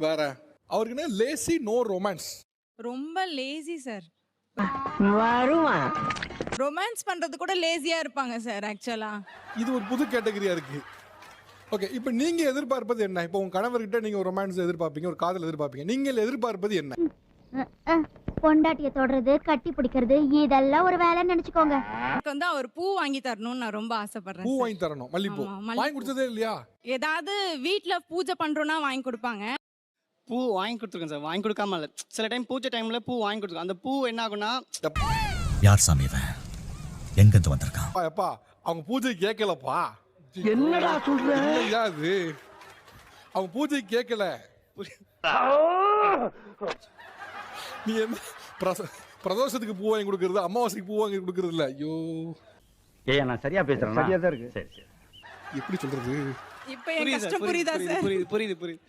வேற அவருக்கு என்ன லேசி நோ ரொமான்ஸ். ரொம்ப லேசி சார். வருமா ரொமான்ஸ் பண்றது கூட லேசியா இருப்பாங்க சார் ஆக்சுவலா. இது ஒரு புது கேட்டகரியா இருக்கு. ஓகே, இப்போ நீங்க எதிர்பார்ப்பது என்ன? இப்போ உங்க கணவர்கிட்ட நீங்க ஒரு ரொமான்ஸ் எதிர்பார்ப்பீங்க, ஒரு காதல் எதிர்பார்ப்பீங்க. நீங்க எதிர்பார்ப்பது என்ன? பொண்டாட்டிய தொடறது, கட்டி பிடிக்கிறது, இதெல்லாம் ஒரு வேலைன்னு நினைச்சுக்கோங்க. எனக்கு வந்து அவர் பூ வாங்கி தரணும்னு நான் ரொம்ப ஆசைப்படுறேன் பூ சார். வாங்கி தரணும். மல்லிப்பூ ஆமா, மல்லிப்பூ. வாங்கி கொடுத்ததே இல்லையா? ஏதாவது வீட்ல பூஜை பண்றோம்னா வாங்கி கொடுப்பாங்க. பூ வாங்கி கொடுத்துருக்கேன் சார், வாங்கி கொடுக்காம இல்லை. சில டைம் பூஜை டைமில் பூ வாங்கி கொடுத்துருக்கேன். அந்த பூ என்ன ஆகுனா, யார் சாமி இவன்? எங்கிருந்து வந்திருக்கான்? அப்பா அவங்க பூஜை கேட்கலப்பா. என்னடா சொல்ற? இல்லையா அது அவங்க பூஜை கேட்கல. நீ என்ன பிரதோஷத்துக்கு பூ வாங்கி கொடுக்கறது, அமாவாசைக்கு பூ வாங்கி கொடுக்கறது இல்ல. ஐயோ, ஏய் நான் சரியா பேசுறேன். சரியா தான் இருக்கு. சரி சரி. எப்படி சொல்றது? இப்ப என் புரியுது கஷ்டம் சார், புரியுதா சார்? புரியுது புரியுது புரியுது.